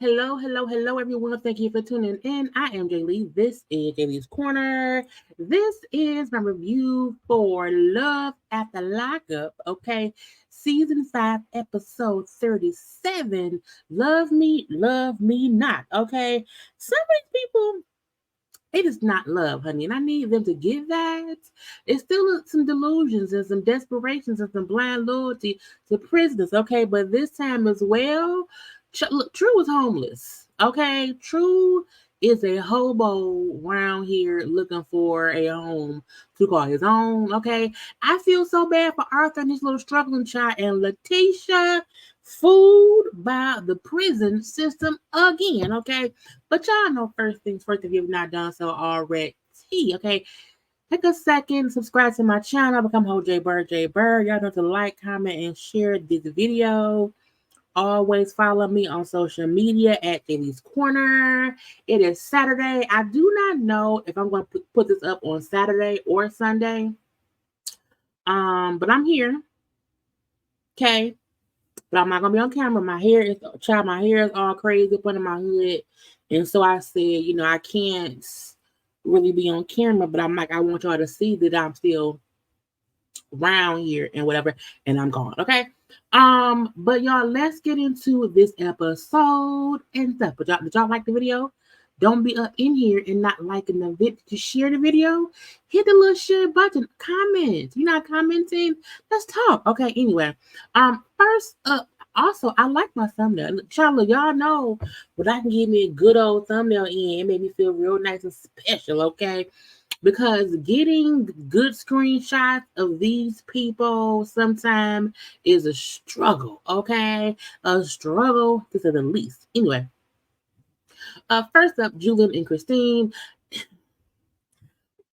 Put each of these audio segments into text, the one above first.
Hello, everyone. Thank you for tuning in. I am Jaylee. This is Jaylee's Corner. This is my review for Love at the Lockup, okay? Season 5, episode 37. Love me not, okay? Some of these people, it is not love, honey, and I need them to get that. It's still some delusions and some desperations and some blind loyalty to prisoners, okay? But this time as well, look, True is homeless, okay? True is a hobo around here looking for a home to call his own, okay? I feel so bad for Arthur and his little struggling child and LaTisha, fooled by the prison system again, okay? But y'all know first things first if you've not done so already, okay? Take a second, subscribe to my channel, become whole JayBird. Y'all know to like, comment, and share this video. Always follow me on social media at JayLeesCorner. It is Saturday. I do not know if I'm going to put this up on Saturday or Sunday. But I'm here. Okay. But I'm not gonna be on camera. My hair is all crazy up under my hood. And so I said, I can't really be on camera, but I'm like, I want y'all to see that I'm still around here and whatever, and I'm gone. Okay. But y'all, let's get into this episode and stuff. But did y'all like the video? Don't be up in here and not liking the video. Just share the video. Hit the little share button. Comment. You're not commenting. Let's talk. Okay. Anyway, first up, also I like my thumbnail. Charlotte, y'all know, but I can give me a good old thumbnail in. It made me feel real nice and special. Okay. Because getting good screenshots of these people sometimes is a struggle, okay? A struggle to say the least. Anyway, first up, Julian and Christine.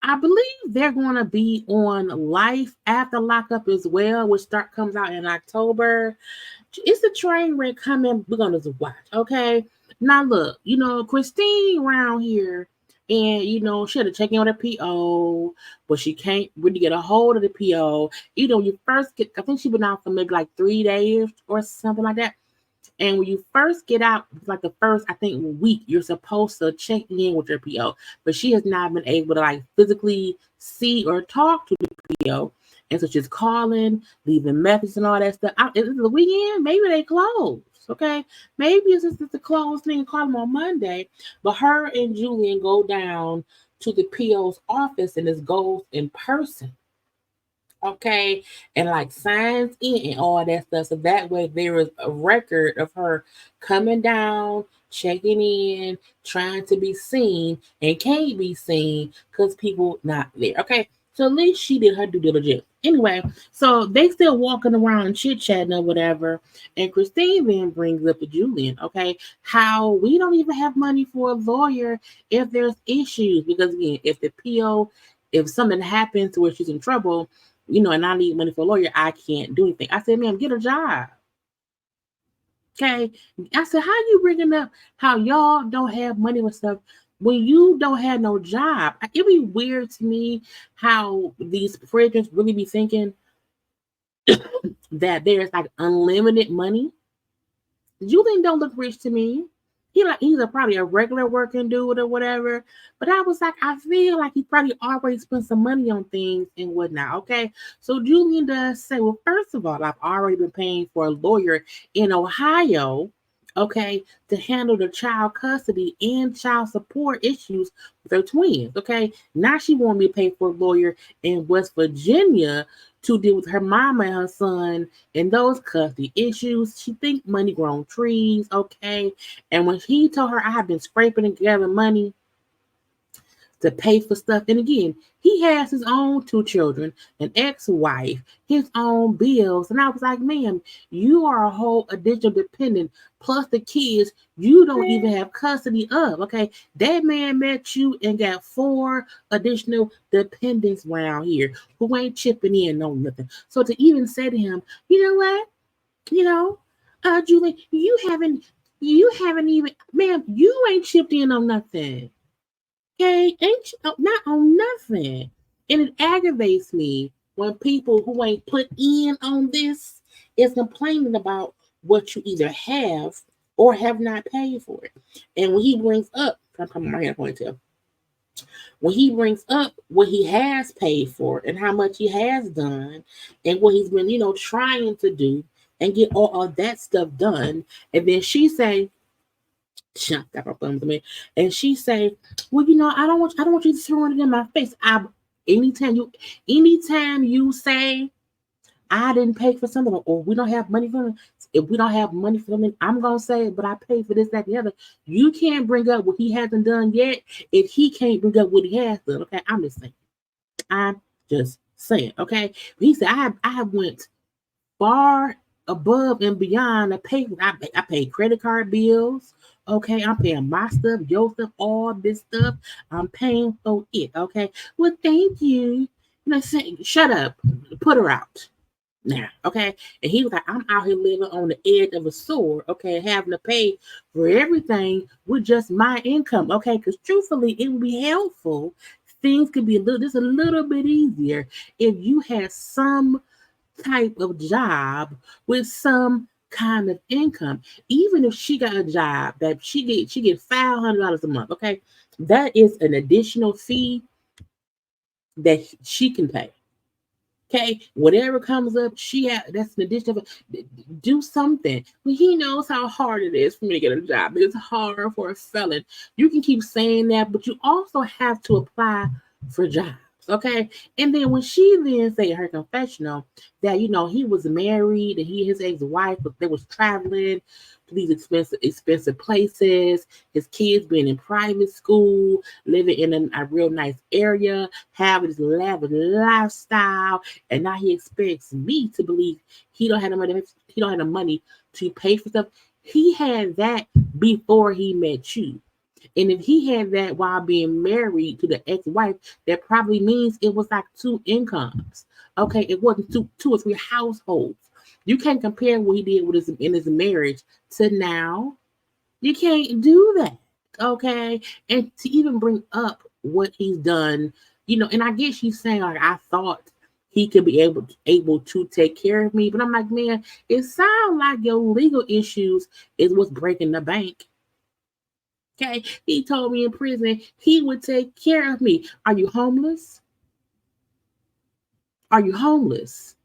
I believe they're going to be on Life After Lockup as well, which comes out in October. It's a train wreck coming. We're going to watch, okay? Now, look, Christine around here, and, she had to check in with her PO, but she can't really get a hold of the PO. You first get, I think she's been out for maybe like 3 days or something like that. And when you first get out, like the first, I think, week, you're supposed to check in with your PO. But she has not been able to, like, physically see or talk to the PO. And so she's calling, leaving messages and all that stuff. Is it the weekend? Maybe they closed, okay? Maybe it's just the closed thing and call them on Monday. But her and Julian go down to the PO's office, and this goes in person. Okay, and like signs in and all that stuff. So that way there is a record of her coming down, checking in, trying to be seen, and can't be seen because people not there. Okay, so at least she did her due diligence. Anyway, so they still walking around and chit-chatting or whatever. And Christine then brings up to Julian, okay, how we don't even have money for a lawyer if there's issues. Because again, if something happens to where she's in trouble, and I need money for a lawyer, I can't do anything. I said, ma'am, get a job. Okay. I said, how you bringing up how y'all don't have money with stuff when you don't have no job? It'd be weird to me how these prisoners really be thinking that there's like unlimited money. Julian don't look rich to me. He's probably a regular working dude or whatever. But I was like, I feel like he probably already spent some money on things and whatnot. Okay. So Julian does say, well, first of all, I've already been paying for a lawyer in Ohio, okay, to handle the child custody and child support issues with her twins. Okay. Now she wants me to pay for a lawyer in West Virginia to deal with her mama and her son and those custody issues. She think money grown trees, okay? And when he told her I have been scraping and gathering money to pay for stuff, and again, he has his own 2 children, an ex-wife, his own bills, and I was like, ma'am, you are a whole additional dependent, plus the kids you don't even have custody of, okay? That man met you and got 4 additional dependents around here who ain't chipping in on nothing. So to even say to him, you know what, Julie, you haven't even, ma'am, you ain't chipped in on nothing. Okay, ain't not on nothing. And it aggravates me when people who ain't put in on this is complaining about what you either have or have not paid for it. And when he brings up, I'm coming right here, ponytail. When he brings up what he has paid for and how much he has done and what he's been, trying to do and get all of that stuff done, and then she say, "Shut up, her thumbs to me," and she say, "Well, I don't want you throwing it in my face. Anytime you say I didn't pay for something, or we don't have money for it. If we don't have money for them, I'm gonna say, but I paid for this, that, and the other. You can't bring up what he hasn't done yet if he can't bring up what he has done. Okay, I'm just saying. I'm just saying. Okay, he said I have went far above and beyond. I paid credit card bills. Okay, I'm paying my stuff, your stuff, all this stuff. I'm paying for it. Okay, well, thank you. Say, shut up, put her out now, okay? And he was like, I'm out here living on the edge of a sword, okay, having to pay for everything with just my income, okay? Because truthfully, it would be helpful. Things could be just a little bit easier if you had some type of job with some kind of income. Even if she got a job that she get $500 a month, okay? That is an additional fee that she can pay. Okay, whatever comes up, that's an addition of do something. Well, he knows how hard it is for me to get a job. It's hard for a felon. You can keep saying that, but you also have to apply for jobs. Okay. And then when she then say her confessional that he was married and his ex-wife, but they was traveling to these expensive places, his kids being in private school, living in a real nice area, having this lavish lifestyle, and now he expects me to believe he don't have the money. He don't have the money to pay for stuff. He had that before he met you. And if he had that while being married to the ex-wife, that probably means it was like two incomes. Okay, it wasn't two or three households. You can't compare what he did in his marriage to now. You can't do that. Okay, and to even bring up what he's done, and I guess she's saying like I thought he could be able to take care of me, but I'm like, man, it sounds like your legal issues is what's breaking the bank. Okay, he told me in prison he would take care of me. Are you homeless? Are you homeless?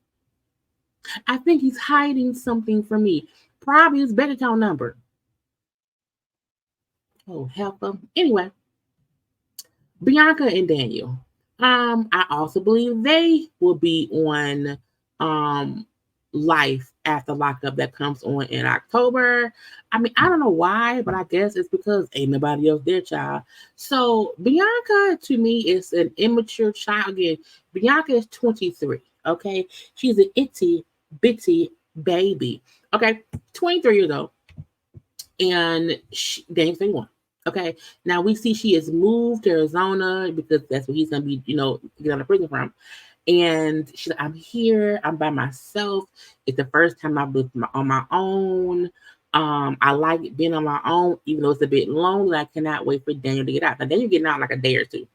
I think he's hiding something from me. Probably his bank account number. Oh, help him. Anyway, Bianca and Daniel. I also believe they will be on Life After Lockup that comes on in October. I mean, I don't know why, but I guess it's because ain't nobody else their child. So Bianca to me is an immature child. Again, Bianca is 23. Okay, she's an itty bitty baby. Okay, 23 years old, and Dame's 21. Okay, now we see she has moved to Arizona because that's where he's gonna be, get out of prison from. And she's like, I'm here, I'm by myself. It's the first time I've lived on my own. I like being on my own, even though it's a bit lonely. I cannot wait for Daniel to get out. Now Daniel getting out in like a day or two.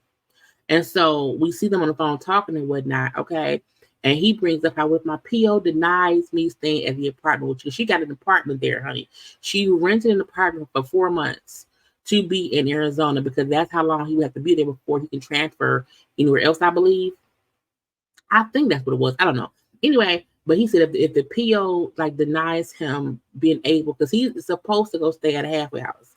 And so we see them on the phone talking and whatnot. Okay. And he brings up how with my PO denies me staying at the apartment, which she got an apartment there, honey. She rented an apartment for 4 months to be in Arizona because that's how long he would have to be there before he can transfer anywhere else, I believe. I think that's what it was. I don't know. Anyway, but he said if the PO like denies him being able, because he's supposed to go stay at a halfway house,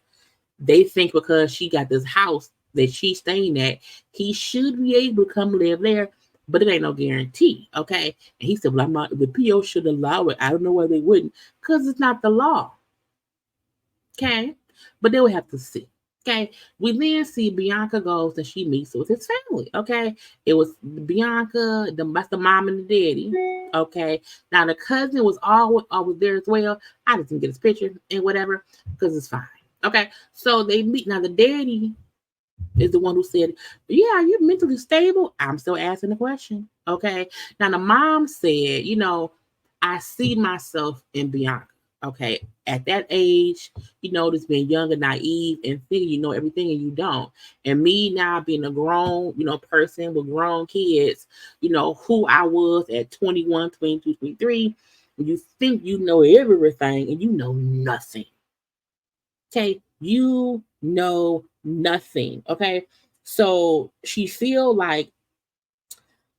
they think because she got this house that she's staying at, he should be able to come live there, but it ain't no guarantee. Okay. And he said, well, I'm not, the PO should allow it. I don't know why they wouldn't, because it's not the law. Okay. But they would have to see. Okay. We then see Bianca goes and she meets with his family. Okay. It was Bianca, that's the mom and the daddy. Okay. Now the cousin was always there as well. I just didn't get his picture and whatever because it's fine. Okay. So they meet. Now the daddy is the one who said, yeah, are you mentally stable? I'm still asking the question. Okay. Now the mom said, I see myself in Bianca. Okay. At that age, just being young and naive and thinking you know everything and you don't. And me now being a grown, person with grown kids, who I was at 21, 22, 23, you think you know everything and you know nothing. Okay, you know nothing. Okay, so she feel like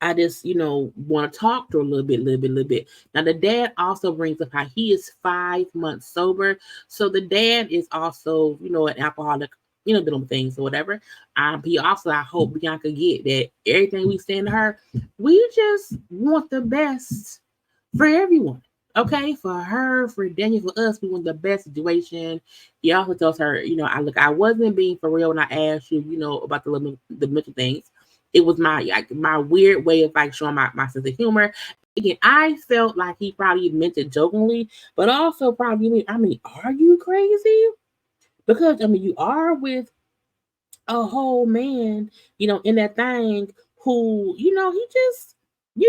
I just, want to talk to her a little bit. Now, the dad also brings up how he is 5 months sober. So the dad is also, an alcoholic, doing things or whatever. He also, I hope Bianca get that everything we send her, we just want the best for everyone. Okay, for her, for Daniel, for us, we want the best situation. He also tells her, I wasn't being for real when I asked you, about the mental things. It was my weird way of showing my sense of humor. Again, I felt like he probably meant it jokingly, but also probably, are you crazy? Because you are with a whole man, in that thing who, you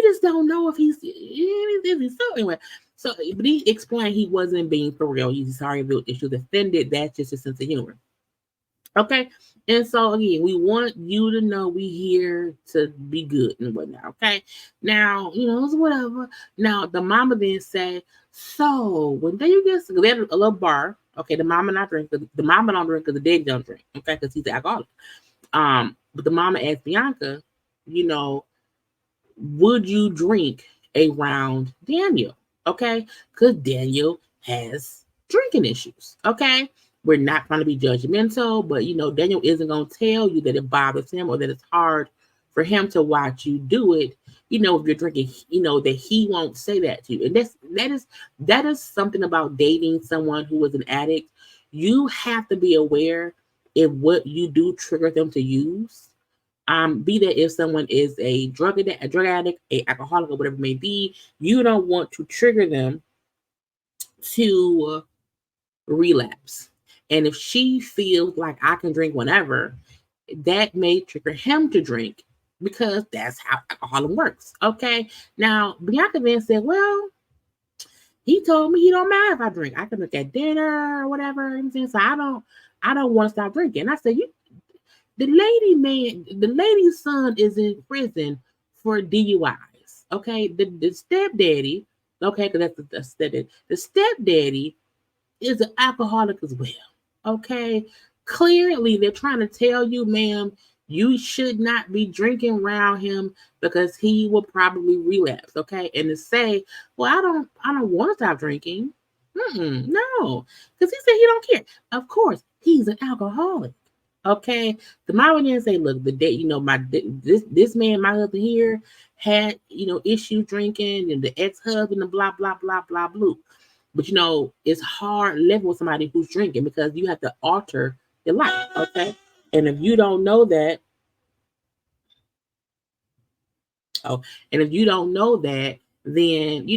just don't know if he's so anyway. So, but he explained he wasn't being for real. He's sorry if she was offended. That's just a sense of humor. Okay. And so again, we want you to know we here to be good and whatnot. Okay. Now, it's whatever. Now the mama then said, so when they get they had a little bar. Okay, the mama not drink. The mama don't drink because the dad don't drink. Okay, because he's an alcoholic. But the mama asked Bianca, would you drink around Daniel? Okay, because Daniel has drinking issues. Okay, we're not trying to be judgmental, but Daniel isn't going to tell you that it bothers him or that it's hard for him to watch you do it. If you're drinking, that he won't say that to you, and that is something about dating someone who is an addict. You have to be aware if what you do trigger them to use. Be that if someone is a drug addict, a alcoholic, or whatever it may be, you don't want to trigger them to relapse. And if she feels like I can drink whenever, that may trigger him to drink because that's how alcoholism works. Okay. Now Bianca then said, well, he told me he don't matter if I drink. I can drink at dinner or whatever. So I don't want to stop drinking. I said, the lady's son is in prison for DUIs. Okay, the stepdaddy, okay, because that's the stepdaddy. The stepdaddy is an alcoholic as well. Okay, clearly they're trying to tell you, ma'am, you should not be drinking around him because he will probably relapse. Okay, and to say, well, I don't want to stop drinking. No, because he said he don't care. Of course, he's an alcoholic. Okay, the mama didn't say, look, the day, this man, my husband here, had issues drinking, and the ex-husband, and blah blah blah blah blue. But it's hard living with somebody who's drinking because you have to alter your life. Okay, and if you don't know that, and if you don't know that, then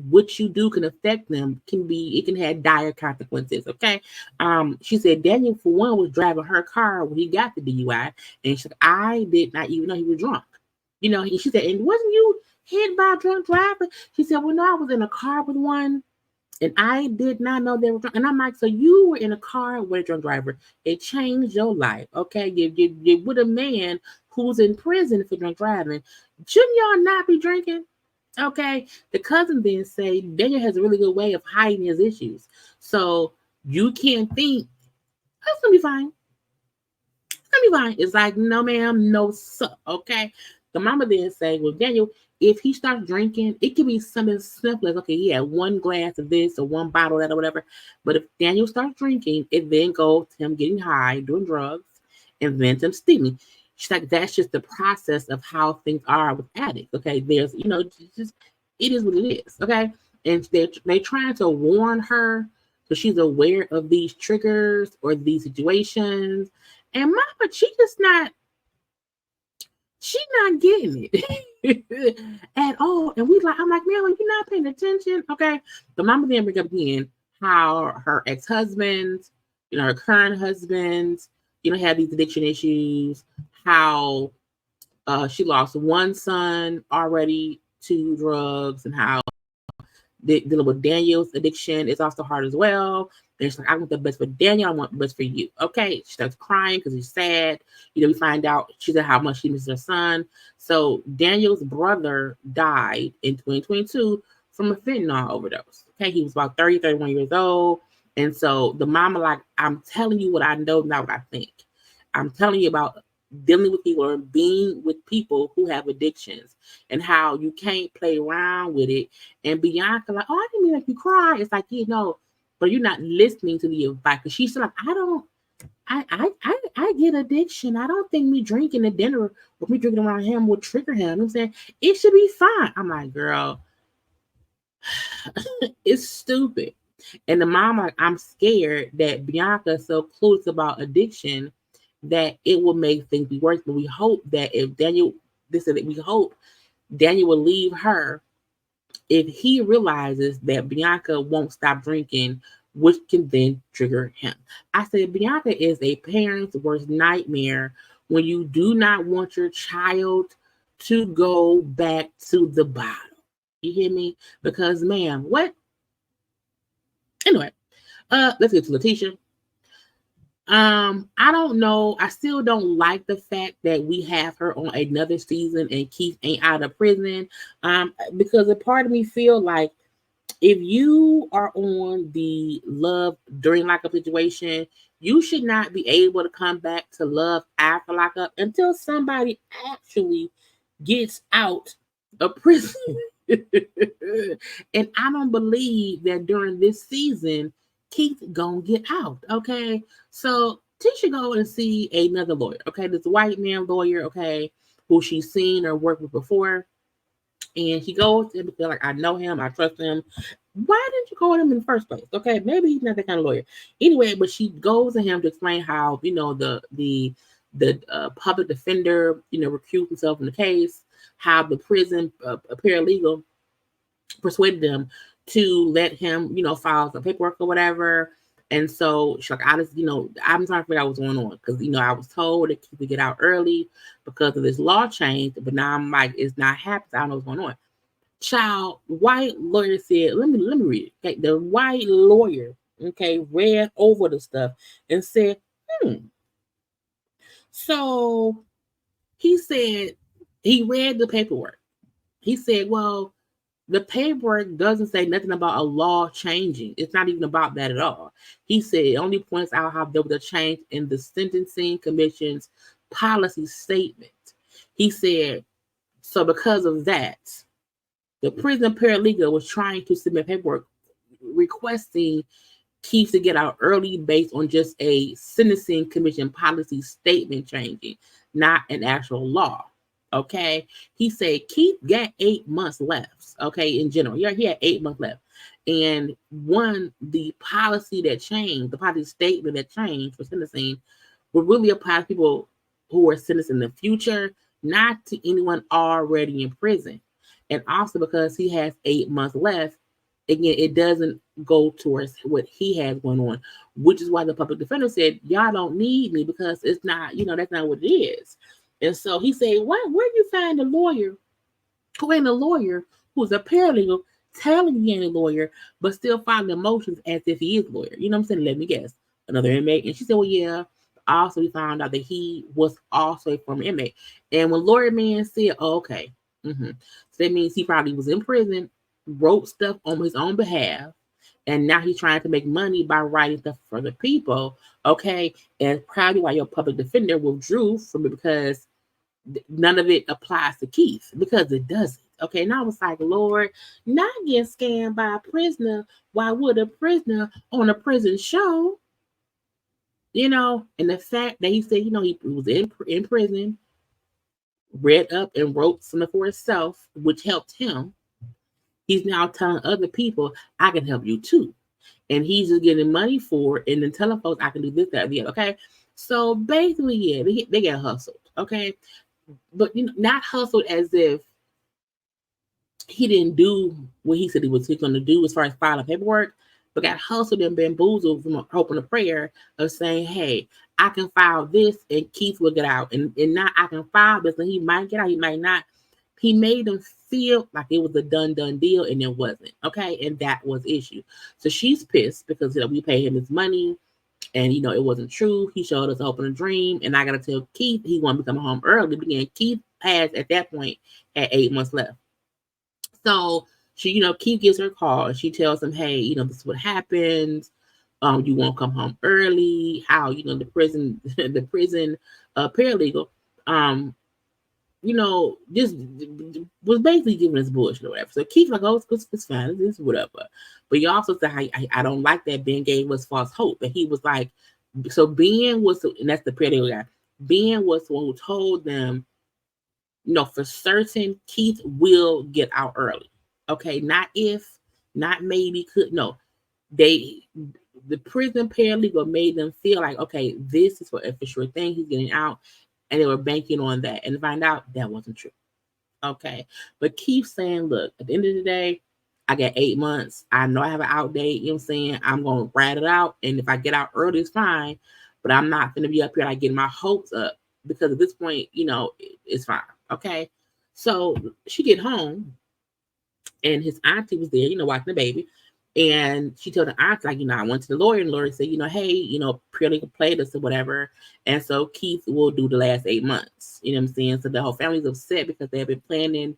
what you do can affect them. It can have dire consequences. Okay. She said Daniel, for one, was driving her car when he got the DUI, and she said I did not even know he was drunk. She said, and wasn't you hit by a drunk driver? She said, well, no, I was in a car with one. And I did not know they were drunk. And I'm like, so you were in a car with a drunk driver. It changed your life. Okay. You with a man who's in prison for drunk driving. Shouldn't y'all not be drinking? Okay. The cousin then say Daniel has a really good way of hiding his issues. So you can't think, oh, it's gonna be fine. It's gonna be fine. It's like, no, ma'am, no, sir. Okay. The mama then say, well, Daniel, if he starts drinking, it could be something simple as, okay, he had one glass of this or one bottle of that or whatever. But if Daniel starts drinking, it then goes to him getting high, doing drugs, and then to him stealing. She's like, that's just the process of how things are with addicts. Okay, there's, just it is what it is. Okay, and they're trying to warn her so she's aware of these triggers or these situations. And mama, she's not getting it at all. And I'm like, man, you're not paying attention. Okay. The mama then bring up again how her ex-husbands, her current husbands, have these addiction issues, how she lost one son already to drugs, and how dealing with Daniel's addiction is also hard as well. And she's like, I want the best for Daniel. I want the best for you. Okay. She starts crying because he's sad. We find out, she said, how much she misses her son. So Daniel's brother died in 2022 from a fentanyl overdose. Okay. He was about 31 years old. And so the mama like, I'm telling you what I know, not what I think. I'm telling you about dealing with people or being with people who have addictions and how you can't play around with it. And Bianca like, oh, I didn't mean to make you cry. It's like, but you're not listening to the advice. Because she's like, I get addiction. I don't think me drinking at dinner or me drinking around him will trigger him. You know what I'm saying? It should be fine. I'm like, girl, it's stupid. And the mom like, I'm scared that Bianca's so clueless about addiction that it will make things be worse. But we hope that if we hope Daniel will leave her if he realizes that Bianca won't stop drinking, which can then trigger him. I said, Bianca is a parent's worst nightmare when you do not want your child to go back to the bottle. You hear me? Because, ma'am, what? Anyway, let's get to LaTisha. I don't know. I still don't like the fact that we have her on another season and Keith ain't out of prison. Because a part of me feel like if you are on the love during lockup situation, you should not be able to come back to love after lockup until somebody actually gets out of prison. And I don't believe that during this season, Keith gonna get out. Okay. So Tisha go and see another lawyer. Okay. This white man lawyer, okay, who she's seen or worked with before. And he goes and feel like, I know him, I trust him. Why didn't you call him in the first place? Okay, maybe he's not that kind of lawyer. Anyway, but she goes to him to explain how, the public defender, recused himself in the case, how the prison paralegal persuaded them to let him, file some paperwork or whatever. And so she's like, I'm trying to figure out what's going on because, I was told that he could get out early because of this law change, but now I'm like, it's not happening. I don't know what's going on. Child, white lawyer said, let me read it. Okay, the white lawyer, okay, read over the stuff and said, So he said, he read the paperwork. He said, well, the paperwork doesn't say nothing about a law changing. It's not even about that at all. He said it only points out how there was a change in the Sentencing Commission's policy statement. He said, so because of that, the prison paralegal was trying to submit paperwork requesting Keith to get out early based on just a Sentencing Commission policy statement changing, not an actual law. Okay. He said Keith got 8 months left. Okay. In general. Yeah, he had 8 months left. And the policy that changed, the policy statement that changed for sentencing would really apply to people who are sentenced in the future, not to anyone already in prison. And also because he has 8 months left, again, it doesn't go towards what he has going on, which is why the public defender said, y'all don't need me because it's not, that's not what it is. And so he said, where do you find a lawyer who ain't a lawyer, who's a paralegal, telling he ain't a lawyer, but still filing emotions as if he is a lawyer? You know what I'm saying? Let me guess. Another inmate. And she said, well, yeah. Also, we found out that he was also a former inmate. And when lawyer man said, oh, okay. So that means he probably was in prison, wrote stuff on his own behalf, and now he's trying to make money by writing stuff for the people. Okay. And probably why your public defender withdrew from it because none of it applies to Keith because it doesn't. Okay. And I was like, Lord, not getting scammed by a prisoner. Why would a prisoner on a prison show? And the fact that he said, he was in prison, read up and wrote something for himself, which helped him. He's now telling other people, I can help you too. And he's just getting money for it and then telling folks, I can do this, that, and the other. Okay. So basically, yeah, they get hustled. Okay. But not hustled as if he didn't do what he said he was going to do as far as filing paperwork, but got hustled and bamboozled from hoping a prayer of saying, hey, I can file this and Keith will get out. And now I can file this and he might get out, he might not. He made them feel like it was a done deal and it wasn't. Okay. And that was the issue. So she's pissed because we paid him his money and it wasn't true. He showed us hope and a dream. And I gotta tell Keith he wanted to come home early. Again, Keith has at that point had 8 months left. So she, Keith gives her a call and she tells him, hey, this is what happened. You won't come home early. How the prison the prison paralegal just was basically giving us bullshit or whatever. So Keith like, oh, it's fine, it's whatever. But he also said, I don't like that Ben gave us false hope. And he was like, so Ben was, and that's the paralegal guy. Ben was the one who told them, for certain, Keith will get out early. Okay, not if, not maybe, could, no. The prison paralegal made them feel like, okay, this is for a sure thing, he's getting out, and they were banking on that, and find out that wasn't true. Okay, but keep saying, look, at the end of the day, I got 8 months. I know I have an out date. You know what I'm saying? I'm gonna ride it out, and if I get out early, it's fine. But I'm not gonna be up here like getting my hopes up because at this point, it's fine. Okay, so she get home, and his auntie was there, watching the baby. And she told the aunt, like, I went to the lawyer, and the lawyer said, hey, purely played us or whatever. And so Keith will do the last 8 months. You know what I'm saying? So the whole family's upset because they have been planning,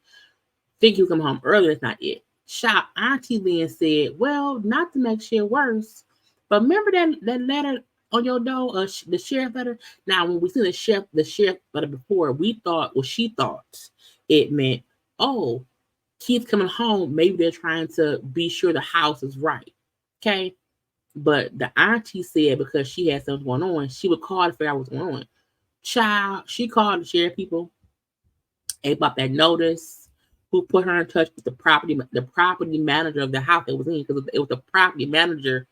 think he'll come home early. That's not it. Shop auntie then said, well, not to make shit worse, but remember that letter on your door, the sheriff letter? Now, when we see the sheriff letter before, she thought it meant, oh, Keith coming home, maybe they're trying to be sure the house is right. Okay. But the auntie said because she had something going on, she would call to figure out what's going on. Child, she called the sheriff people about that notice, who put her in touch with the property manager of the house it was in, because it was the property manager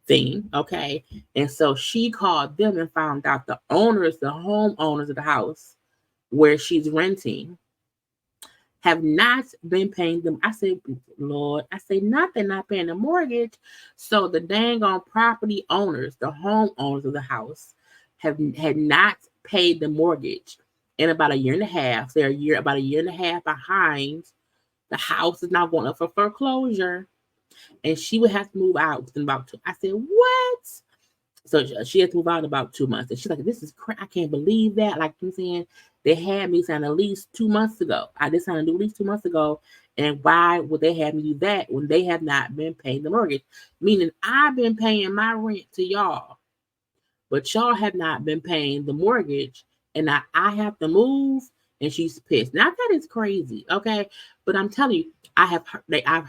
thing. Okay. And so she called them and found out the homeowners of the house where she's renting have not been paying them. I say, Lord, they're not paying the mortgage. So the dang on property owners, the homeowners of the house, had not paid the mortgage in about a year and a half. They're about a year and a half behind. The house is now going up for foreclosure, and she would have to move out within about 2. I said, what? So she had to move out in about 2 months. And she's like, this is I can't believe that. Like I'm saying, they had me sign at least 2 months ago. I did sign at least 2 months ago. And why would they have me do that when they have not been paying the mortgage? Meaning I've been paying my rent to y'all, but y'all have not been paying the mortgage. And now I have to move, and she's pissed. Now that is crazy, okay? But I'm telling you, I've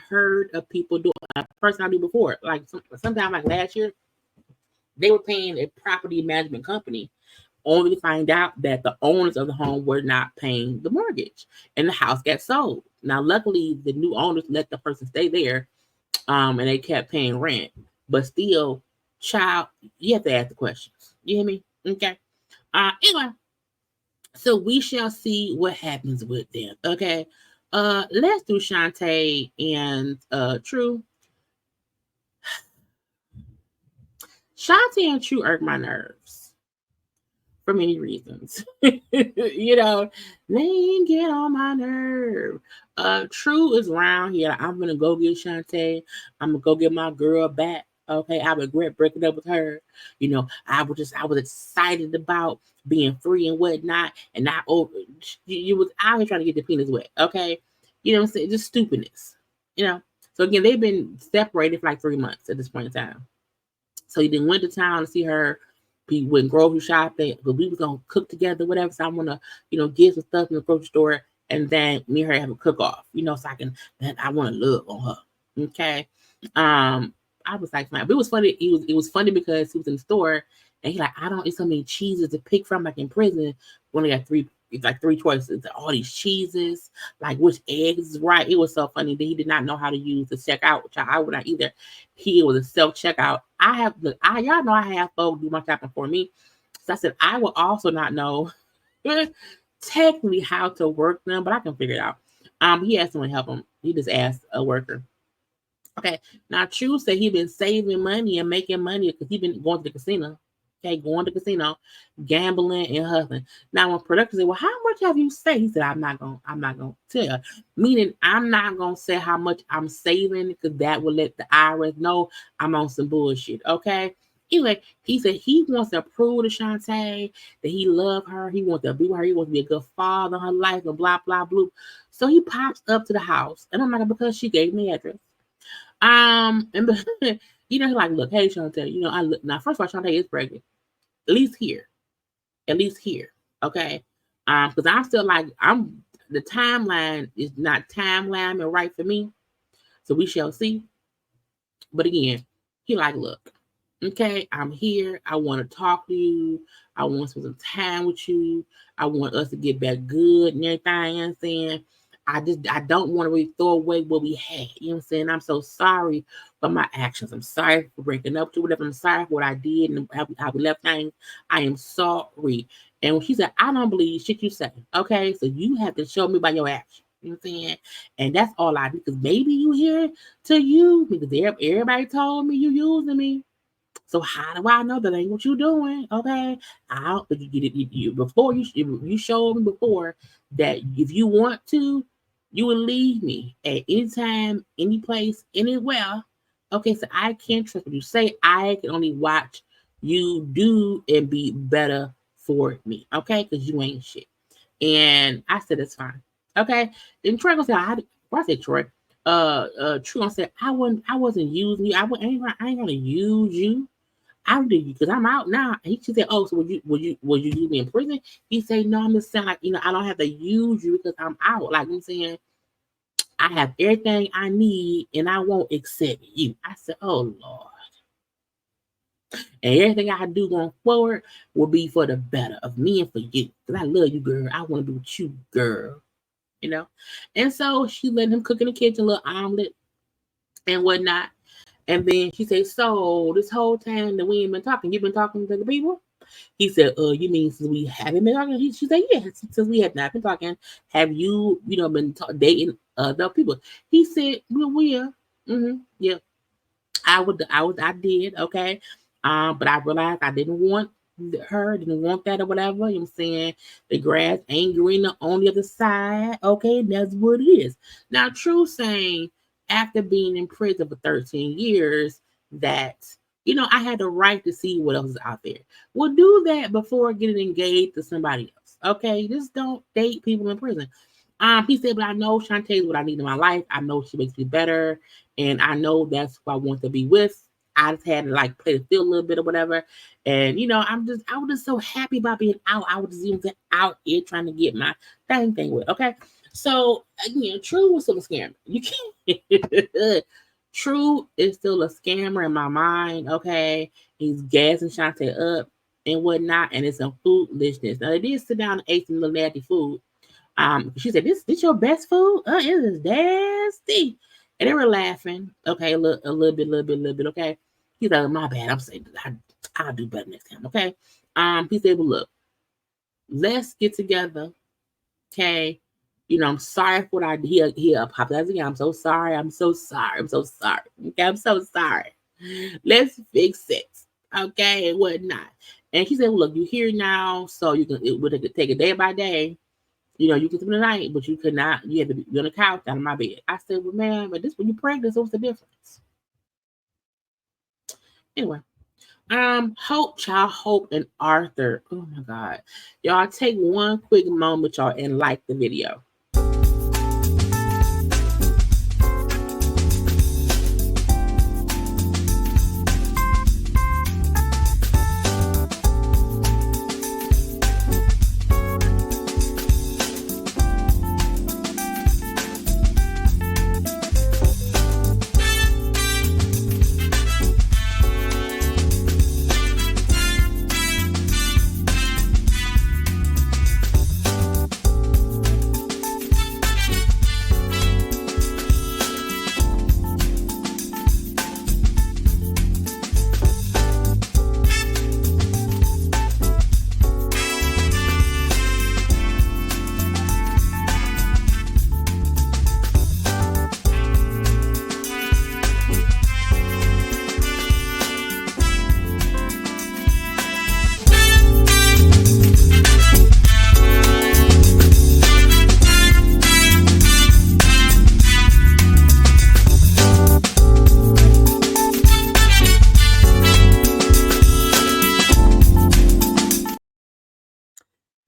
heard of people doing a person I knew before. Like sometime like last year, they were paying a property management company only to find out that the owners of the home were not paying the mortgage, and the house got sold. Now, luckily, the new owners let the person stay there, and they kept paying rent. But still, child, you have to ask the questions. You hear me? Okay. Anyway, so we shall see what happens with them. Okay. Let's do Shantae and True. Shantae and True irk my nerves for many reasons. They get on my nerve. True is around here. I'm gonna go get Shantae. I'm gonna go get my girl back. Okay, I regret breaking up with her. I was excited about being free and whatnot, and not over. You was out here trying to get the penis wet. Okay, what I'm saying? Just stupidness. So again, they've been separated for like 3 months at this point in time. So he then went to town to see her. We went grocery shopping, but we was gonna cook together, whatever. So I wanna, get some stuff in the grocery store, and then me and her have a cook off, so I wanna love on her. Okay. I was like, man, but it was funny. It was funny because he was in the store, and he like, it's so many cheeses to pick from, like in prison. We only got 3. It's like 3 choices. All these cheeses, like which eggs is right. It was so funny that he did not know how to use the checkout, which I would not either. He was a self checkout. Y'all know I have folks do my shopping for me. So I said I will also not know technically how to work them, but I can figure it out. He asked someone to help him. He just asked a worker. Okay, now True said he been saving money and making money because he been going to the casino. Okay, going to the casino, gambling and hustling. Now when production said, well, how much have you saved? He said, I'm not gonna tell. Meaning I'm not gonna say how much I'm saving because that will let the IRS know I'm on some bullshit. Okay. Anyway, he said he wants to prove to Shantae that he loves her. He wants to be with her. He wants to be a good father in her life and blah, blah, blah. So he pops up to the house. And I'm like, because she gave me the address. And You know, like, look, hey, Shantae, you know, I look now. First of all, Shantae is pregnant, at least here, okay. Because I'm still like the timeline is not timeline and right for me, so we shall see. But again, he like, look, okay, I'm here. I want to talk to you. I want to spend some time with you. I want us to get back good and everything. You know what I'm saying? I don't want to really throw away what we had. You know what I'm saying? I'm so sorry for my actions. I'm sorry for breaking up to whatever. I'm sorry for what I did and how we left things. I am sorry. And when she said, I don't believe shit you say. Okay, so you have to show me by your action. You know what I'm saying? And that's all I do. Because maybe you hear to you because everybody told me you using me. So how do I know that ain't what you doing? Okay, I'll you get it before you showed me before that if you want to, you will leave me at any time, any place, anywhere. Okay, so I can't trust what you say. I can only watch you do and be better for me. Okay, because you ain't shit. And I said it's fine. Okay. Then Troy gonna say, I said Troy. True gonna say, I wasn't using you. I ain't gonna use you. I'll do you because I'm out now. She said, oh, so would you use me in prison? He said, no, I'm just saying like, I don't have to use you because I'm out. Like I'm saying, I have everything I need and I won't accept you. I said, oh Lord. And everything I do going forward will be for the better of me and for you. Because I love you, girl. I want to be with you, girl. You know? And so she let him cook in the kitchen, a little omelet and whatnot. And then she said, so this whole time that we ain't been talking, you've been talking to the people? He said, you mean since we haven't been talking? She said, yeah, since we have not been talking, have you, been dating other people? He said, well, yeah. Yeah. I did, okay. But I realized I didn't want didn't want that or whatever. You know what I'm saying? The grass ain't greener on the other side. Okay, that's what it is. Now, True saying after being in prison for 13 years that I had the right to see what else is out there. Well, do that before getting engaged to somebody else. Okay, just don't date people in prison. He said, but I know Shantae is what I need in my life. I know she makes me better. And I know that's who I want to be with. I just had to like play the field a little bit or whatever. And I was just so happy about being out. I was just even out here trying to get my thing with. Okay. So again, True was still a scammer. You can't True is still a scammer in my mind. Okay. He's gassing Shantae up and whatnot. And it's some foolishness. Now they did sit down and ate some little nasty food. She said, "This your best food? It is nasty." And they were laughing. Okay, a little bit. Okay. He said, "My bad. I'm saying I'll do better next time." Okay. He said, "Well, look, let's get together." Okay. I'm sorry for what I did. He apologized again. I'm so sorry. I'm so sorry. I'm so sorry. Okay, I'm so sorry. Let's fix it. Okay, and whatnot. And she said, well, look, you here now, so it would take it day by day. You can spend the night, but you could not. You had to be on the couch out of my bed. I said, well, man, but this when you pregnant, so what's the difference? Anyway, Hope and Arthur. Oh my God, y'all take one quick moment, y'all, and like the video.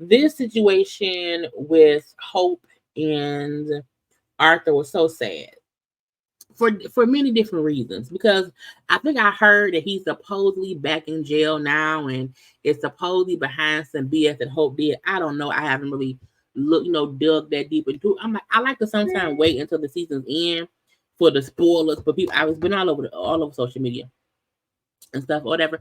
This situation with Hope and Arthur was so sad. for many different reasons. Because I think I heard that he's supposedly back in jail now, and it's supposedly behind some BS that Hope did. I don't know. I haven't really looked, dug that deep into it. I'm like, I like to sometimes wait until the season's end for the spoilers. But people, I was been all over social media and stuff, or whatever.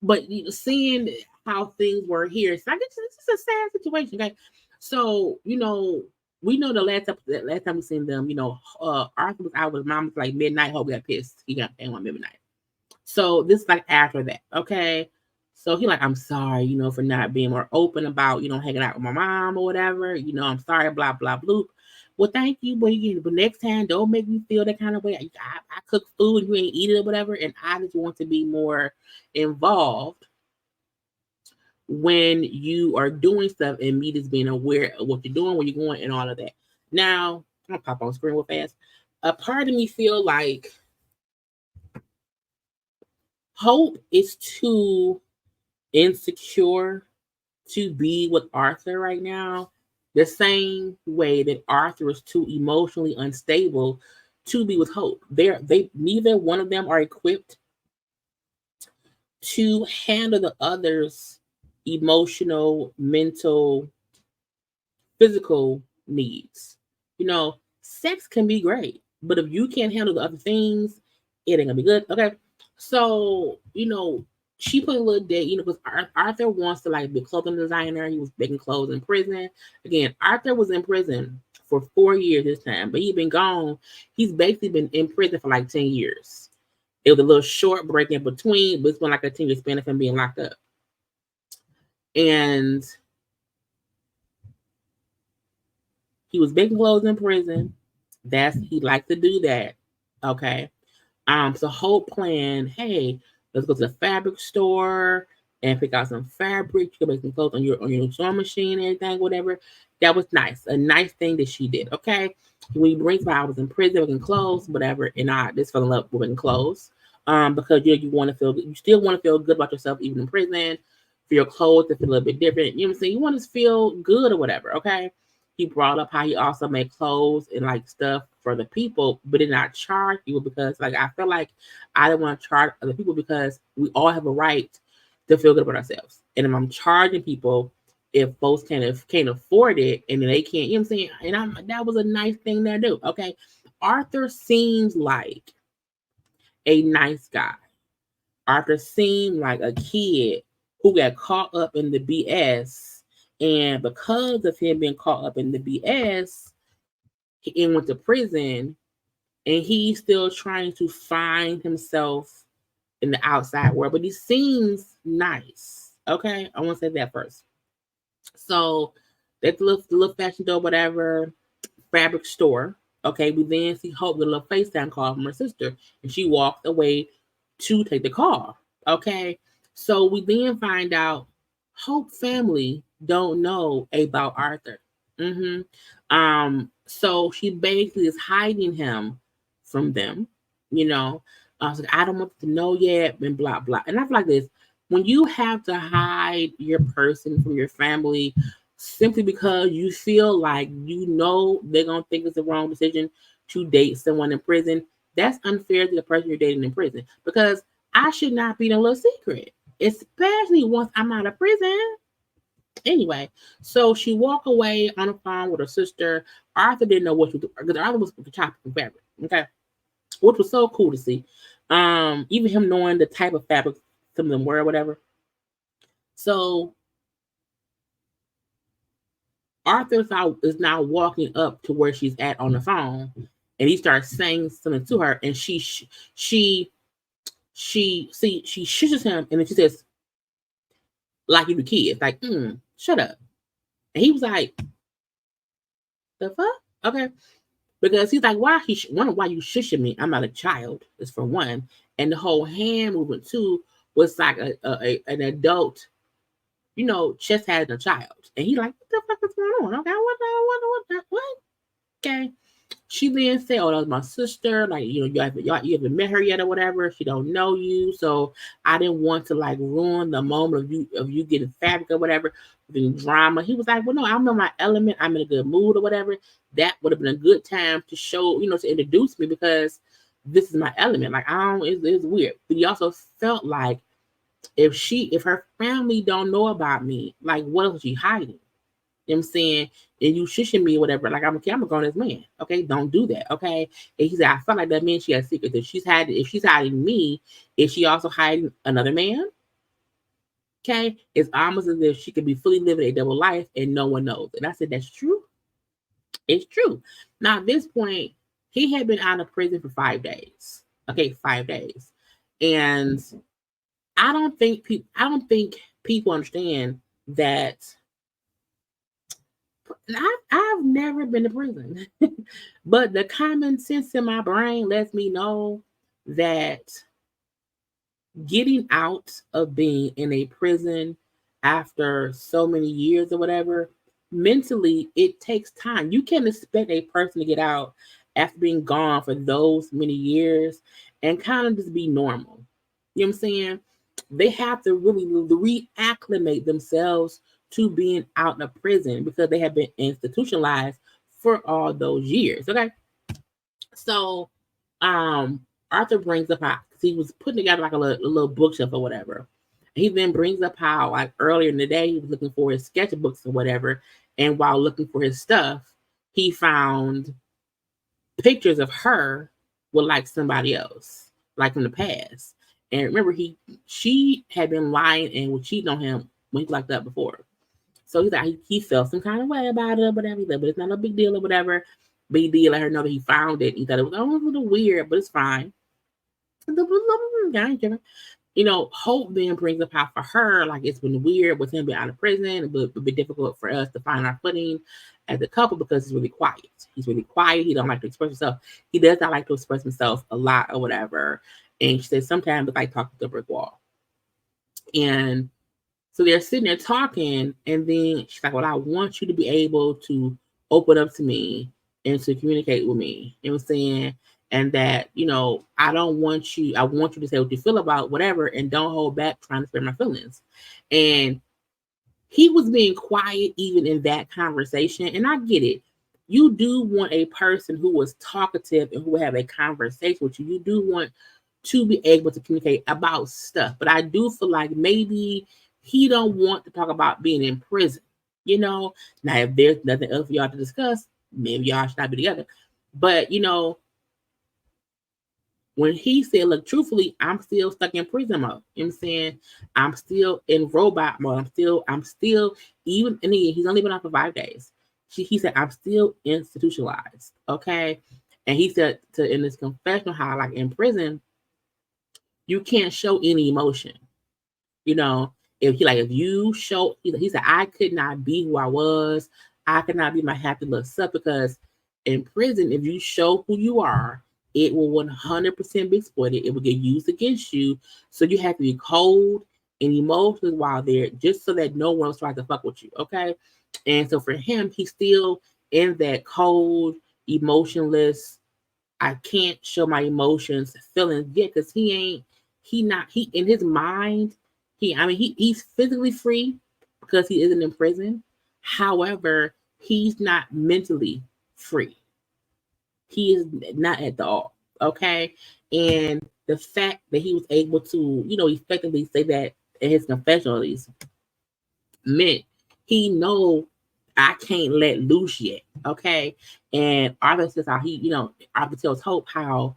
But seeing how things were here, so I guess this is a sad situation. Okay, so we know the last time we seen them, Arthur was out with mom was like midnight. Hope got pissed. He got paid on midnight. So this is like after that. Okay, so he like, I'm sorry, for not being more open about hanging out with my mom or whatever. I'm sorry, blah blah blah. Well, thank you, but next time don't make me feel that kind of way. I cook food and you ain't eat it or whatever, and I just want to be more involved when you are doing stuff and me just being aware of what you're doing, where you're going, and all of that. Now, I'm gonna pop on screen real fast. A part of me feel like Hope is too insecure to be with Arthur right now, the same way that Arthur is too emotionally unstable to be with Hope. They neither one of them are equipped to handle the other's emotional, mental, physical needs. Sex can be great, but if you can't handle the other things, it ain't gonna be good. Okay. So, she put a little date, because Arthur wants to like be a clothing designer. He was making clothes in prison. Again, Arthur was in prison for 4 years this time, but he's been gone. He's basically been in prison for like 10 years. It was a little short break in between, but it's been like a 10-year span of him being locked up. And he was making clothes in prison. He liked to do that. Okay. So Hope planned, hey, let's go to the fabric store and pick out some fabric. You can make some clothes on your sewing machine and everything, whatever. That was nice. A nice thing that she did. Okay. When you bring I was in prison making clothes, whatever, and I just fell in love with making clothes. Because you still want to feel good about yourself even in prison, for your clothes to feel a little bit different. You know what I'm saying? You want to feel good or whatever, okay? He brought up how he also made clothes and like stuff for the people, but did not charge people, because like I feel like I didn't want to charge other people, because we all have a right to feel good about ourselves. And if I'm charging people, if folks can't afford it and they can't, you know what I'm saying? And that was a nice thing to do. Okay. Arthur seems like a nice guy. Arthur seemed like a kid who got caught up in the BS. And because of him being caught up in the BS, he went to prison, and he's still trying to find himself in the outside world. But he seems nice. Okay, I want to say that first. So that's the little fashion store, whatever, fabric store. Okay, we then see Hope with a little FaceTime call from her sister, and she walked away to take the call. Okay, so we then find out Hope family don't know about Arthur. So she basically is hiding him from them. I was like, I don't want to know yet, and blah blah. And I feel like this: when you have to hide your person from your family simply because you feel like they're gonna think it's the wrong decision to date someone in prison, that's unfair to the person you're dating in prison. Because I should not be in a little secret, especially once I'm out of prison. Anyway, so she walked away on the phone with her sister. Arthur didn't know what to do, because Arthur was chopping fabric. Okay, which was so cool to see. Even him knowing the type of fabric some of them were, or whatever. So Arthur is now walking up to where she's at on the phone, and he starts saying something to her, and she shushes him, and then she says, like you the kids, like, shut up. And he was like, the fuck? Okay. Because he's like, why you shushing me? I'm not a child. It's for one. And the whole hand movement too was like an adult, just having a child. And he like, what the fuck is going on? Okay, what? Okay. She then said, oh, that was my sister. Like, you haven't met her yet or whatever. She don't know you. So I didn't want to like ruin the moment of you getting fabric or whatever. any drama. He was like, well, no, I'm in my element. I'm in a good mood or whatever. That would have been a good time to show, to introduce me because this is my element. Like, it's weird. But he also felt like if her family don't know about me, like, what else is she hiding? You know what I'm saying? And you shushing me or whatever. Like, I'm a grown-ass man. Okay, don't do that. Okay. And he said, I felt like that means she has secrets. If she's hiding me, is she also hiding another man? Okay. It's almost as if she could be fully living a double life and no one knows. And I said, that's true. It's true. Now at this point, he had been out of prison for 5 days. Okay, 5 days. And I don't think people understand that I've never been to prison, but the common sense in my brain lets me know that getting out of being in a prison after so many years or whatever, mentally, it takes time. You can't expect a person to get out after being gone for those many years and kind of just be normal. You know what I'm saying? They have to really reacclimate themselves to being out of prison because they have been institutionalized for all those years. Okay. So Arthur brings up how he was putting together like a little bookshelf or whatever. He then brings up how like earlier in the day he was looking for his sketchbooks or whatever, and while looking for his stuff, he found pictures of her with like somebody else, like from the past. And remember, she had been lying and was cheating on him when he locked up before. So he's like, he felt some kind of way about it or whatever. But it's not a big deal or whatever. But he did let her know that he found it. He thought it was a little weird, but it's fine. Hope then brings up how for her, like it's been weird with him being out of prison. It would be difficult for us to find our footing as a couple because he's really quiet. He's really quiet. He don't like to express himself. He does not like to express himself a lot or whatever. And she says sometimes it's like talking to a brick wall. And so they're sitting there talking, and then she's like, well, I want you to be able to open up to me and to communicate with me. You know what I'm saying? And that, I want you to say what you feel about whatever and don't hold back trying to spare my feelings. And he was being quiet even in that conversation. And I get it. You do want a person who was talkative and who would have a conversation with you. You do want to be able to communicate about stuff. But I do feel like maybe he don't want to talk about being in prison. Now if there's nothing else for y'all to discuss, maybe y'all should not be together. But when he said, look, truthfully, I'm still stuck in prison mode. You know what I'm saying? I'm still in robot mode. I'm still, even in the end, he's only been out for 5 days. He said, I'm still institutionalized. Okay. And he said in this confessional how like in prison, you can't show any emotion. If you show, he said, I could not be who I was. I could not be my happy little self because in prison, if you show who you are, it will 100% be exploited. It will get used against you. So you have to be cold and emotional while there, just so that no one else tries to fuck with you. Okay. And so for him, he's still in that cold, emotionless, I can't show my emotions, feelings yet, because he in his mind, he's physically free because he isn't in prison. However, he's not mentally free. He is not at all. Okay. And the fact that he was able to, effectively say that in his confession at least meant he know I can't let loose yet. Okay. And Arthur says how Arthur tells Hope how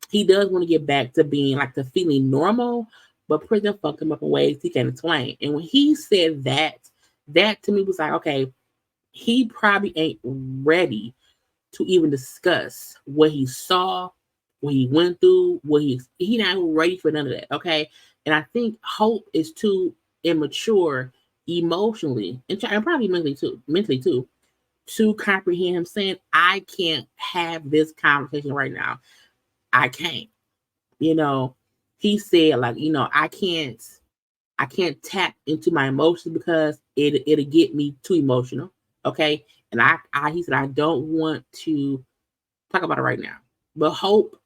he does want to get back to being like to feeling normal, but prison fucked him up in ways he can't explain. And when he said that to me was like, okay, he probably ain't ready to even discuss what he saw, what he went through, he not ready for none of that. Okay. And I think Hope is too immature emotionally and probably mentally too, to comprehend him saying, I can't have this conversation right now. I can't. He said like, I can't tap into my emotions because it'll get me too emotional. Okay. And he said, I don't want to talk about it right now. But Hope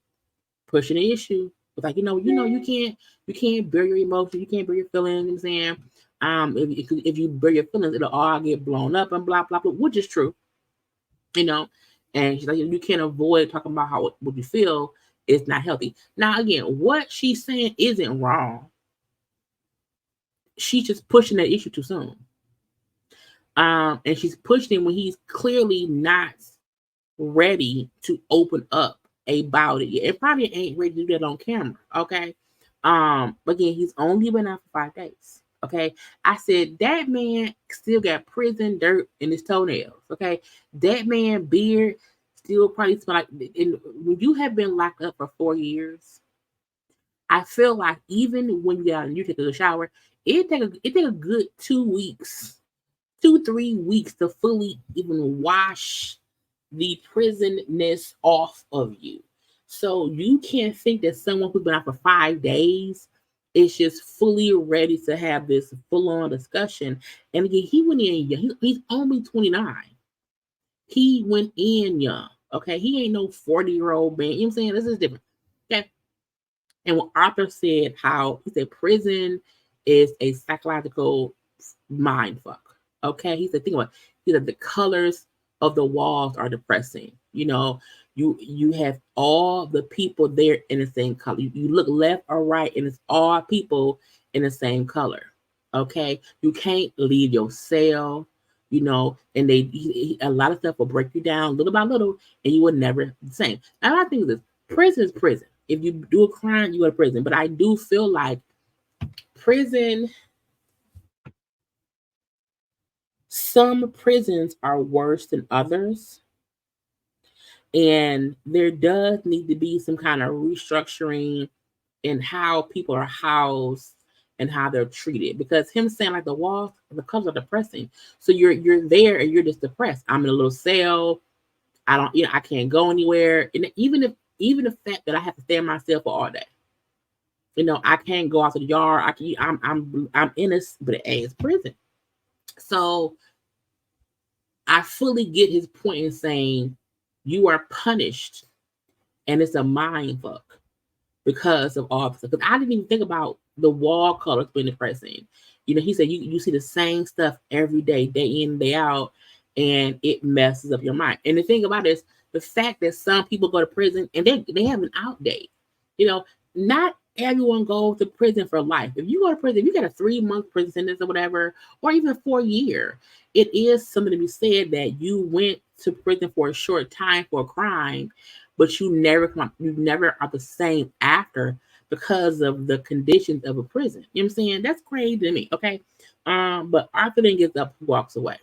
pushing the issue was like, you can't bear your emotions, you can't bear your feelings, you know what I'm saying? If you bury your feelings, it'll all get blown up and blah blah blah, which is true, you know. And she's like, you can't avoid talking about how what you feel is not healthy. Now, again, what she's saying isn't wrong. She's just pushing that issue too soon. And she's pushing him when he's clearly not ready to open up about it. It probably ain't ready to do that on camera. Okay. Again, he's only been out for 5 days. Okay. I said that man still got prison dirt in his toenails. Okay. That man beard still probably smell like, and when you have been locked up for 4 years, I feel like even when you get out and you take a shower, it take a good 2 weeks, 2-3 weeks to fully even wash the prisonness off of you. So you can't think that someone who's been out for 5 days is just fully ready to have this full-on discussion. And again, he went in young. He's only 29. He went in young. Okay, he ain't no 40-year-old man. You know what I'm saying? This is different. Okay. And when Arthur said how he said prison is a psychological mind fuck. Okay, he said, think about it. He said the colors of the walls are depressing. You know, you have all the people there in the same color. You look left or right, and it's all people in the same color. Okay, you can't leave your cell. You know, and a lot of stuff will break you down little by little, and you will never the same. And I think this prison is prison. If you do a crime, you go to prison. But I do feel like prison. Some prisons are worse than others. And there does need to be some kind of restructuring in how people are housed and how they're treated. Because him saying like the walls, the colors are depressing. So you're there and you're just depressed. I'm in a little cell. I can't go anywhere. And even the fact that I have to stay in my cell for all day. I can't go out to the yard. I'm in a but it's prison. So I fully get his point in saying you are punished and it's a mind fuck because of all this. Because I didn't even think about the wall colors being depressing. He said you see the same stuff every day in, day out, and it messes up your mind. And the thing about it is the fact that some people go to prison and they have an out date. Not everyone goes to prison for life. If you go to prison, if you got a 3-month prison sentence or whatever, or even 4-year, it is something to be said that you went to prison for a short time for a crime, but you never are the same after because of the conditions of a prison. You know what I'm saying? That's crazy to me. Okay. But Arthur then gets up and walks away.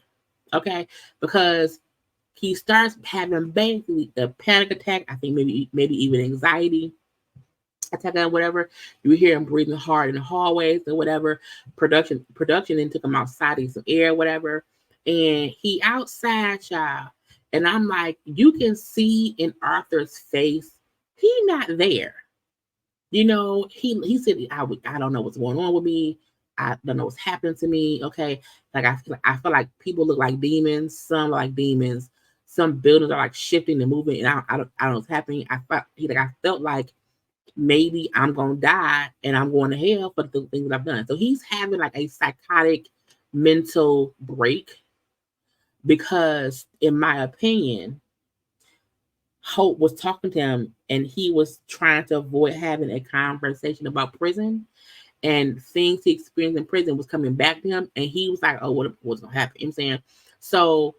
Okay. Because he starts having basically a panic attack. I think maybe even anxiety attack or whatever. You hear him breathing hard in the hallways or whatever. Production then took him outside to get some air, whatever. And he outside, child. And I'm like, you can see in Arthur's face, he not there. He said, I don't know what's going on with me. I don't know what's happening to me. Okay. Like I feel like people look like demons. Some are like demons. Some buildings are like shifting and moving. And I don't know what's happening. I felt like maybe I'm going to die and I'm going to hell for the things that I've done. So he's having like a psychotic mental break because, in my opinion, Hope was talking to him and he was trying to avoid having a conversation about prison, and things he experienced in prison was coming back to him, and he was like, oh, what's going to happen? You know what I'm saying? So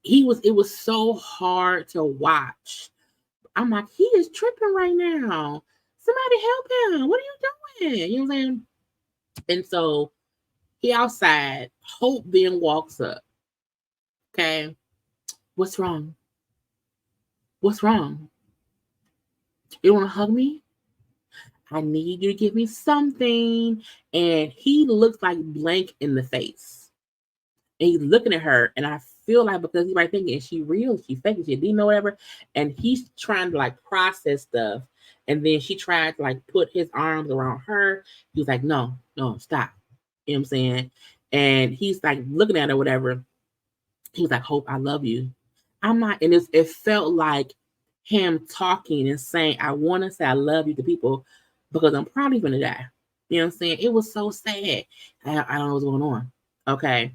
it was so hard to watch. I'm like, he is tripping right now. Somebody help him. What are you doing? You know what I'm saying? And so he outside. Hope then walks up. Okay. What's wrong? What's wrong? You want to hug me? I need you to give me something. And he looks like blank in the face. And he's looking at her. And I feel like because he's right thinking, is she real? Is she fake? Is she demon or whatever? And he's trying to like process stuff. And then she tried to like put his arms around her. He was like, no, stop. You know what I'm saying? And he's like looking at her, whatever. He was like, Hope, I love you. I'm not, and it felt like him talking and saying, I want to say I love you to people because I'm probably going to die. You know what I'm saying? It was so sad. I don't know what's going on. Okay.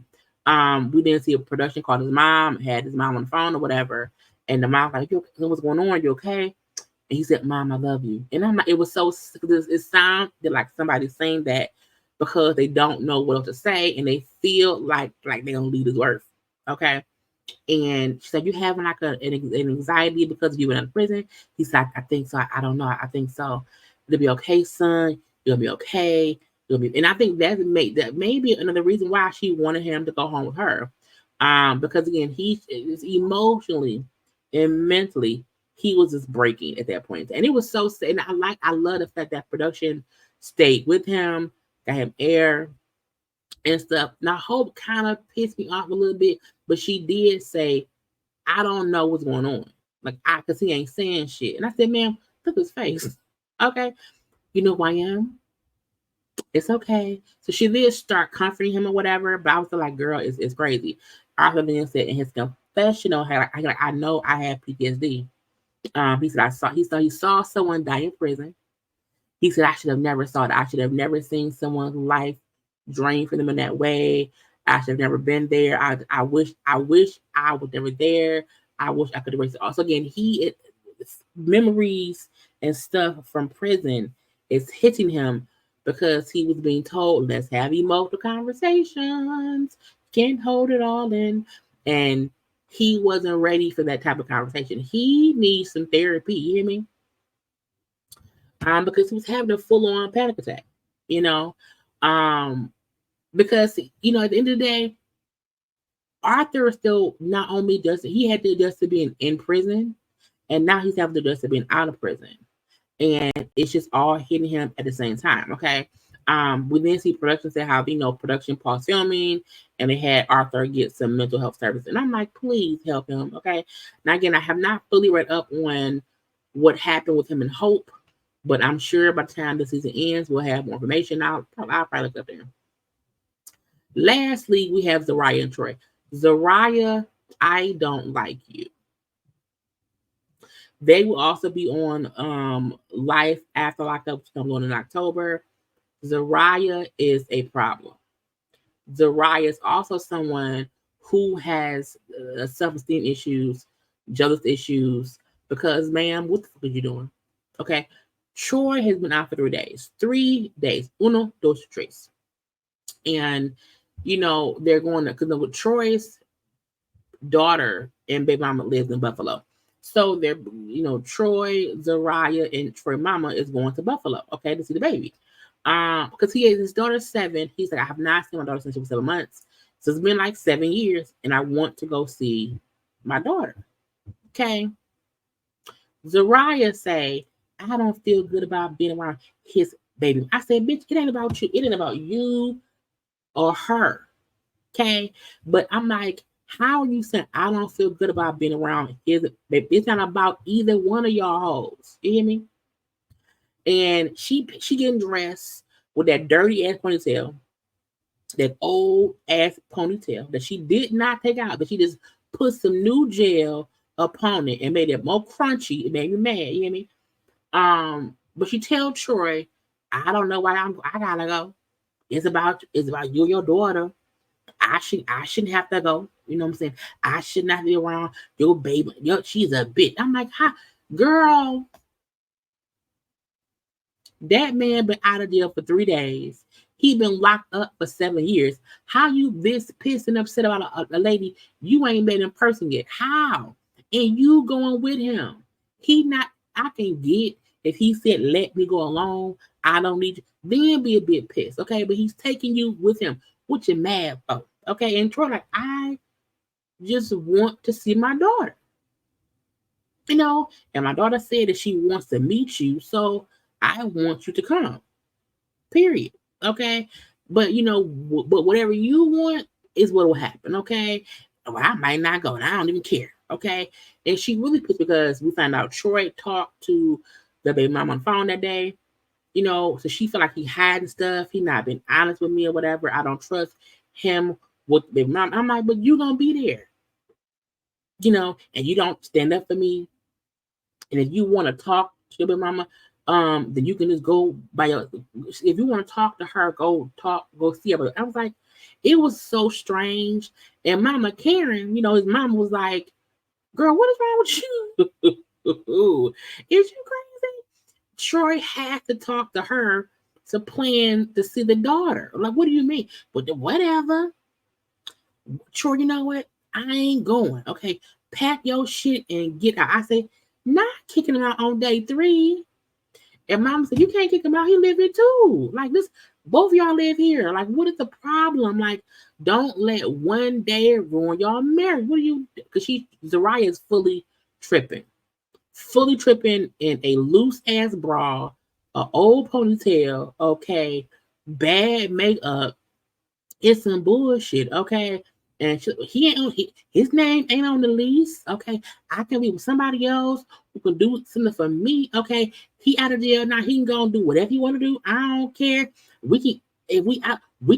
We didn't see a production called his mom, had his mom on the phone or whatever. And the mom like, what's going on? You okay? And he said, Mom, I love you. And I'm like, it was so, it sounded like somebody saying that because they don't know what else to say and they feel like they're going to leave this earth. Okay. And she said, you having like an anxiety because you went in prison? He said, I think so. I don't know. I think so. It'll be okay, son. You'll be okay. And I think that may be another reason why she wanted him to go home with her. Because again, he is emotionally and mentally, he was just breaking at that point. And it was so sad. And I love the fact that production stayed with him, got him air and stuff. Now, Hope kind of pissed me off a little bit, but she did say, I don't know what's going on. Like, because he ain't saying shit. And I said, ma'am, look at his face. Okay. You know who I am? It's okay. So she did start comforting him or whatever, but I was like, girl, it's crazy. Arthur then said in his confessional, I know I have PTSD. He said, he saw someone die in prison. He said, I should have never saw it. I should have never seen someone's life drained from them in that way. I should have never been there. I wish I was never there. I wish I could erase it. Also, again, memories and stuff from prison is hitting him because he was being told, let's have emotional conversations. Can't hold it all in. And he wasn't ready for that type of conversation. He needs some therapy. You hear me? Because he was having a full-on panic attack, because, at the end of the day, Arthur still not only he had to adjust to being in prison, and now he's having to adjust to being out of prison. And it's just all hitting him at the same time, okay? We then see production say how, production paused filming, and they had Arthur get some mental health service. And I'm like, please help him, okay? Now, again, I have not fully read up on what happened with him and Hope, but I'm sure by the time the season ends, we'll have more information. I'll probably look up there. Lastly, we have Zariah and Troy. Zariah, I don't like you. They will also be on Life After Lockup, which comes on in October. Zariah is a problem. Zariah is also someone who has self-esteem issues, jealous issues, because, ma'am, what the fuck are you doing? Okay. Troy has been out for 3 days. 3 days. Uno, dos, tres. And, they're going to, because with Troy's daughter and baby mama lives in Buffalo. So they're, Troy, Zariah, and Troy mama is going to Buffalo, okay, to see the baby. Because his daughter's 7. He's like, I have not seen my daughter since she was 7 months. So it's been like 7 years, and I want to go see my daughter. Okay. Zariah say, I don't feel good about being around his baby. I said, bitch, it ain't about you. It ain't about you or her. Okay. But I'm like, how are you saying I don't feel good about being around his baby? It's not about either one of y'all hoes. You hear me? And she getting dressed with that dirty ass ponytail, that old ass ponytail that she did not take out, but she just put some new gel upon it and made it more crunchy. It made me mad. You hear me? But she tell Troy, I don't know why I gotta go. It's about you and your daughter. I shouldn't have to go. You know what I'm saying? I should not be around your baby. She's a bitch. I'm like, hi, girl. That man been out of jail for 3 days. He been locked up for 7 years. How you this pissed and upset about a lady you ain't met in person yet? How? And you going with him? I can get if he said, let me go alone. I don't need you. Then be a bit pissed. Okay. But he's taking you with him. What you mad for? Okay. And Troy, like, I just want to see my daughter. And my daughter said that she wants to meet you. So I want you to come. Period. Okay. But but whatever you want is what will happen. Okay. Well, I might not go, and I don't even care. Okay. And she really pissed because we found out Troy talked to the baby mom on the phone that day. So she felt like he hiding stuff. He not been honest with me or whatever. I don't trust him with the baby mom. I'm like, but you gonna be there. And you don't stand up for me. And if you want to talk to your baby mama, then you can just go by your, if you want to talk to her, go see her. But I was like, it was so strange. And Mama Karen, his mama was like, girl, what is wrong with you? Is you crazy? Troy had to talk to her to plan to see the daughter. Like, what do you mean? But whatever. Troy, you know what? I ain't going. Okay, pack your shit and get out. I said, not kicking him out on day 3. And Mama said, you can't kick him out. He live here too. Like this, both of y'all live here. Like, what is the problem? Like, don't let one day ruin y'all marriage. What do you? Because Zariah is fully tripping in a loose ass bra, an old ponytail. Okay, bad makeup. It's some bullshit. Okay. And his name ain't on the lease. Okay. I can be with somebody else who can do something for me. Okay. He out of jail now. He can go and do whatever he want to do. I don't care. We can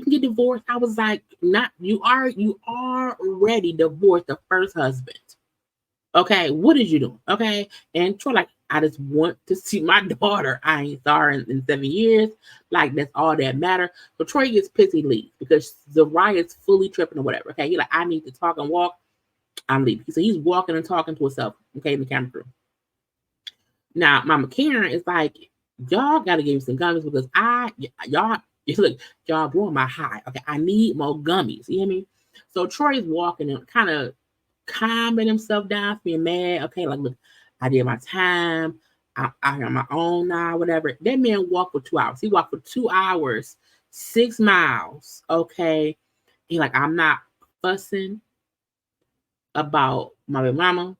get divorced. I was like, you already divorced the first husband. Okay, what did you do? Okay. And Troy, like, I just want to see my daughter. I ain't saw her in 7 years. Like, that's all that matter. So Troy gets pissed, he leaves because Zariah's fully tripping or whatever. Okay. He's like, I need to talk and walk. I'm leaving. So he's walking and talking to himself. Okay, in the camera crew. Now, Mama Karen is like, y'all gotta give me some gummies because y'all blowing my high. Okay, I need more gummies. You hear me? So Troy is walking and kind of calming himself down, being mad. Okay, like, look, I did my time. I'm on my own now, whatever. That man walked for 2 hours. He walked for 2 hours, 6 miles. Okay. He like, I'm not fussing about my baby mama.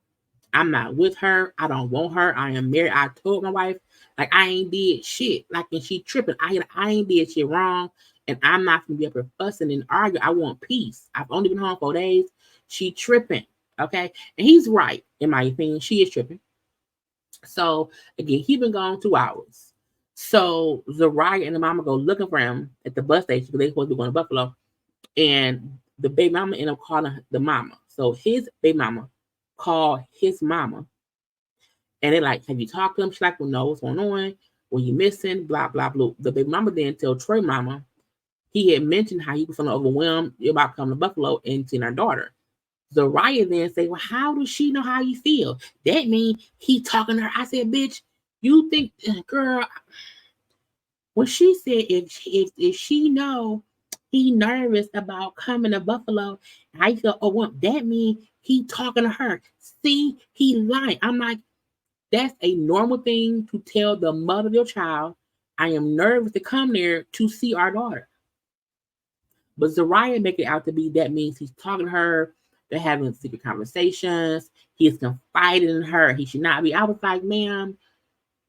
I'm not with her. I don't want her. I am married. I told my wife, like, I ain't did shit. Like, and she tripping. I ain't did shit wrong. And I'm not gonna be up here fussing and arguing. I want peace. I've only been home 4 days. She tripping. Okay. And he's right, in my opinion. She is tripping. So again, he been gone 2 hours. So Zariah and the mama go looking for him at the bus station because they supposed to be going to Buffalo. And the baby mama ended up calling the mama. So his baby mama called his mama. And they're like, have you talked to him? She's like, well, no, what's going on? Were you missing? Blah, blah, blah. The baby mama then tell Troy mama he had mentioned how he was feeling overwhelmed about coming to Buffalo and seeing our daughter. Zariah then say, well, how does she know how you feel? That means he talking to her. I said, bitch, you think, girl, when she said if she know he nervous about coming to Buffalo, I feel, oh, well, that means he talking to her. See, he lying. I'm like, that's a normal thing to tell the mother of your child. I am nervous to come there to see our daughter. But Zariah make it out to be that means he's talking to her. They're having secret conversations. He's confiding in her. He should not be. I was like, ma'am,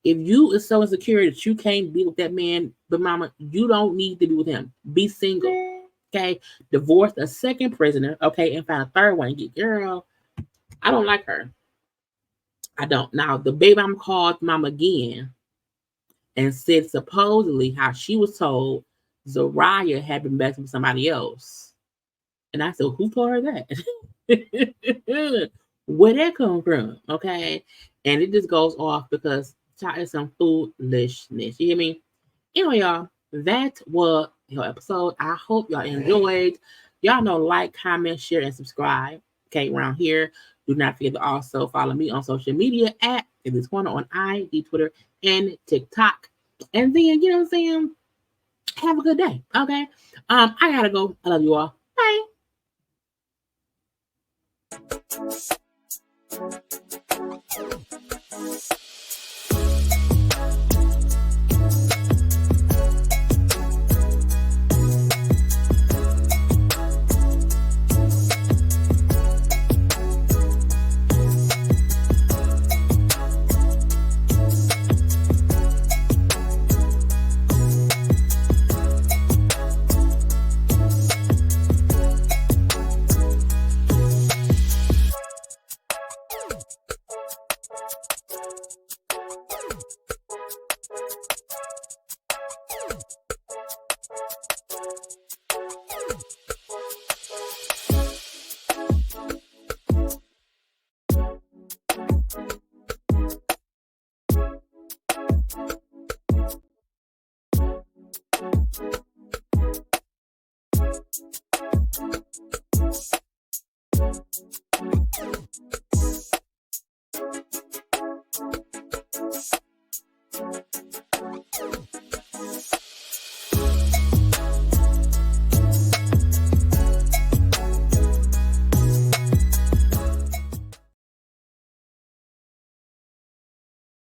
if you is so insecure that you can't be with that man, but mama, you don't need to be with him. Be single. Okay. Divorce a second prisoner. Okay. And find a third one. Girl, I don't like her. I don't. Now, the baby mama called mom again and said supposedly how she was told Zariah had been messing with somebody else. And I said, who told her that? Where that come from? Okay. And it just goes off because it's some foolishness. You hear me? Anyway, y'all, that was your episode. I hope y'all enjoyed. Y'all know, like, comment, share, and subscribe. Okay, around here. Do not forget to also follow me on social media at JayLeesCorner on IG, Twitter, and TikTok. And then, you know what I'm saying? Have a good day. Okay. I gotta go. I love you all. Bye.